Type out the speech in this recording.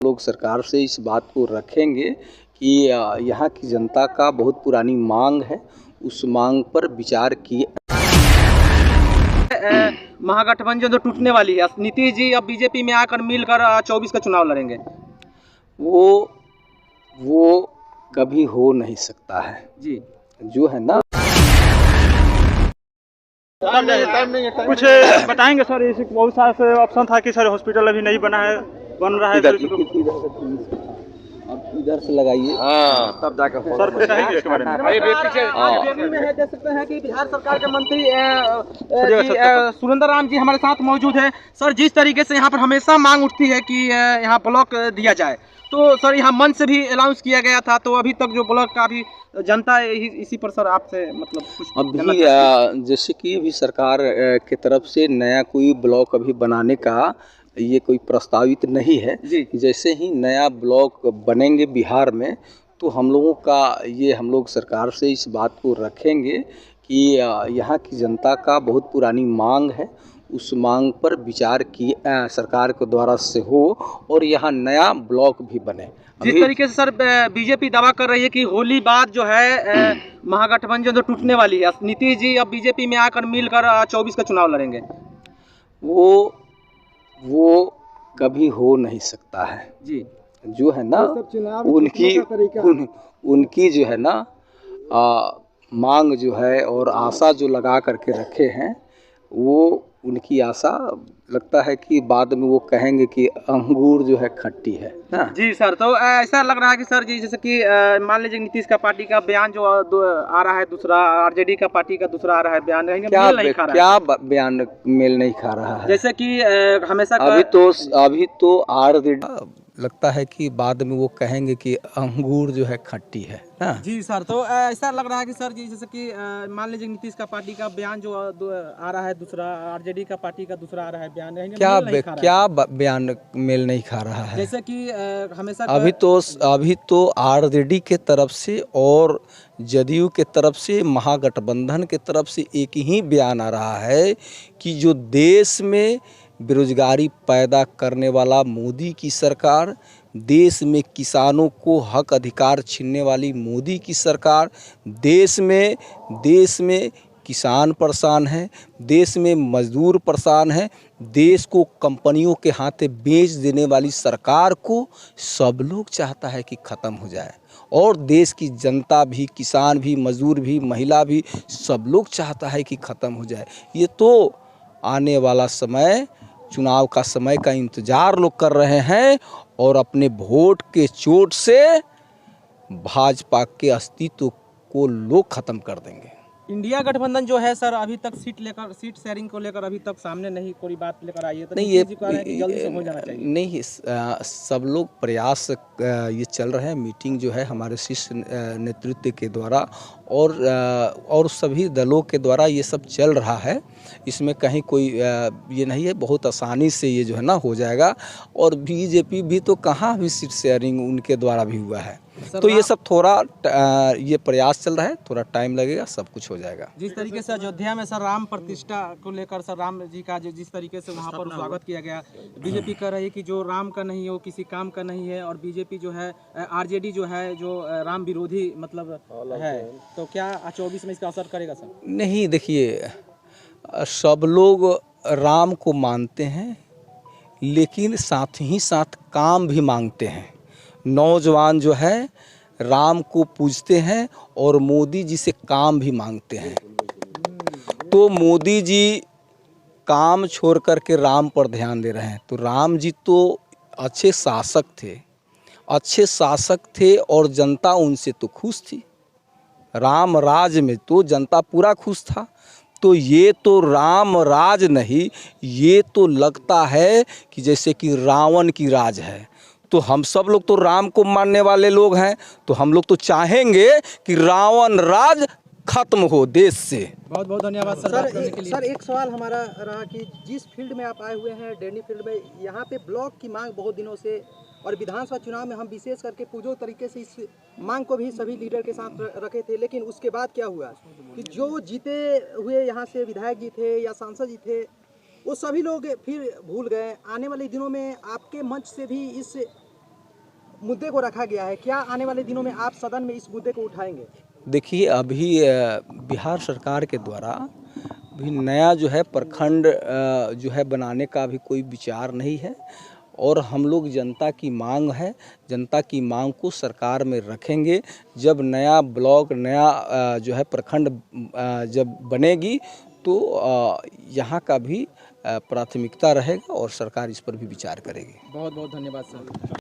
लोग सरकार से इस बात को रखेंगे कि यहाँ की जनता का बहुत पुरानी मांग है, उस मांग पर विचार किए। महागठबंधन जो टूटने वाली है, नीतीश जी अब बीजेपी में आकर मिलकर 24 का चुनाव लड़ेंगे। वो कभी हो नहीं सकता है जी, जो है ना। कुछ बताएंगे सर? इसी बहुत सारे ऑप्शन था कि सर हॉस्पिटल अभी नहीं बना है, बन रहा है। इधर से लगाइए, तब जाकर सर बताएंगे इसके बारे में। गर्मी में है, देख सकते हैं कि बिहार सरकार के मंत्री सुरेंद्र राम जी हमारे साथ मौजूद है। सर, जिस तरीके से यहाँ पर हमेशा मांग उठती है कि यहाँ ब्लॉक दिया जाए, तो सर यहाँ मंच से भी अनाउंस किया गया था, तो अभी तक जो ब्लॉक का भी जनता इसी पर सर आपसे मतलब कुछ अभी जैसे कि अभी सरकार की तरफ से नया कोई ब्लॉक अभी बनाने का ये कोई प्रस्तावित नहीं है। जैसे ही नया ब्लॉक बनेंगे बिहार में, तो हम लोग सरकार से इस बात को रखेंगे कि यहाँ की जनता का बहुत पुरानी मांग है, उस मांग पर विचार की सरकार के द्वारा से हो और यहाँ नया ब्लॉक भी बने। जिस तरीके से सर बीजेपी दावा कर रही है कि होली बाद जो है महागठबंधन जो टूटने वाली है, नीतीश जी अब बीजेपी में आकर मिलकर 24 का चुनाव लड़ेंगे। वो कभी हो नहीं सकता है जी, जो है ना। उनकी जो है ना मांग जो है और आशा जो लगा करके रखे हैं, वो उनकी आशा लगता है कि बाद में वो कहेंगे कि अंगूर जो है खट्टी है ना। जी सर, तो ऐसा लग रहा है कि सर जी जैसे कि मान लीजिए नीतीश का पार्टी का बयान जो आ रहा है, दूसरा आरजेडी का पार्टी का दूसरा आ रहा है बयान, क्या बयान मेल नहीं खा रहा है। जैसे कि हमेशा अभी तो आरजेडी लगता है कि बाद में वो कहेंगे कि अंगूर जो है खट्टी है ना। जी सर, तो ऐसा लग रहा है कि सर जी जैसे कि मान लीजिए नीतीश का पार्टी का बयान जो आ रहा है, दूसरा आरजेडी का पार्टी का दूसरा आ रहा है बयान, क्या बयान मेल नहीं खा रहा है। जैसे कि हमेशा अभी तो आरजेडी के तरफ से और जदयू के तरफ से, महागठबंधन के तरफ से एक ही बयान आ रहा है कि जो देश में बेरोजगारी पैदा करने वाला मोदी की सरकार, देश में किसानों को हक अधिकार छीनने वाली मोदी की सरकार, देश में किसान परेशान है, देश में मजदूर परेशान है, देश को कंपनियों के हाथे बेच देने वाली सरकार को सब लोग चाहता है कि ख़त्म हो जाए। और देश की जनता भी, किसान भी, मजदूर भी, महिला भी, सब लोग चाहता है कि ख़त्म हो जाए। ये तो आने वाला समय, चुनाव का समय का इंतज़ार लोग कर रहे हैं और अपने वोट के चोट से भाजपा के अस्तित्व को लोग ख़त्म कर देंगे। इंडिया गठबंधन जो है सर अभी तक सीट शेयरिंग को लेकर अभी तक सामने नहीं कोई बात लेकर आई है, तो नहीं, ये जल्दी से हो जाना चाहिए। नहीं, सब लोग प्रयास ये चल रहे हैं। मीटिंग जो है हमारे शीर्ष नेतृत्व के द्वारा और सभी दलों के द्वारा ये सब चल रहा है। इसमें कहीं कोई ये नहीं है, बहुत आसानी से ये जो है ना हो जाएगा। और बीजेपी भी तो कहाँ भी सीट शेयरिंग उनके द्वारा भी हुआ है, तो ये सब थोड़ा ये प्रयास चल रहा है, थोड़ा टाइम लगेगा, सब कुछ हो जाएगा। जिस तरीके से अयोध्या में सर राम प्रतिष्ठा को लेकर सर राम जी का जिस तरीके से वहाँ पर स्वागत किया गया, बीजेपी कह रही है कि जो राम का नहीं है वो किसी काम का नहीं है, और बीजेपी जो है आरजेडी जो है जो राम विरोधी मतलब है, तो क्या 24 में इसका असर करेगा सर? नहीं, देखिए, सब लोग राम को मानते हैं, लेकिन साथ ही साथ काम भी मांगते हैं। नौजवान जो है राम को पूजते हैं और मोदी जी से काम भी मांगते हैं। तो मोदी जी काम छोड़ करके राम पर ध्यान दे रहे हैं। तो राम जी तो अच्छे शासक थे और जनता उनसे तो खुश थी। राम राज में तो जनता पूरा खुश था। तो ये तो राम राज नहीं, ये तो लगता है कि जैसे कि रावण की राज है। तो हम सब लोग तो राम को मानने वाले लोग हैं, तो हम लोग तो चाहेंगे कि रावण राज खत्म हो देश से। बहुत बहुत धन्यवाद सर। एक सवाल हमारा रहा कि जिस फील्ड में आप आए हुए हैं, डेनी फील्ड में, यहाँ पे ब्लॉक की मांग बहुत दिनों से, और विधानसभा चुनाव में हम विशेष करके पूजो तरीके से इस मांग को भी सभी लीडर के साथ रखे थे, लेकिन उसके बाद क्या हुआ कि जो जीते हुए यहाँ से विधायक जी थे या सांसद जी थे, वो सभी लोग फिर भूल गए। आने वाले दिनों में आपके मंच से भी इस मुद्दे को रखा गया है, क्या आने वाले दिनों में आप सदन में इस मुद्दे को उठाएंगे? देखिए अभी बिहार सरकार के द्वारा भी नया जो है प्रखंड जो है बनाने का भी कोई विचार नहीं है और हम लोग जनता की मांग है, जनता की मांग को सरकार में रखेंगे। जब नया ब्लॉक नया जो है प्रखंड जब बनेगी तो यहाँ का भी प्राथमिकता रहेगा और सरकार इस पर भी विचार करेगी। बहुत बहुत धन्यवाद सर।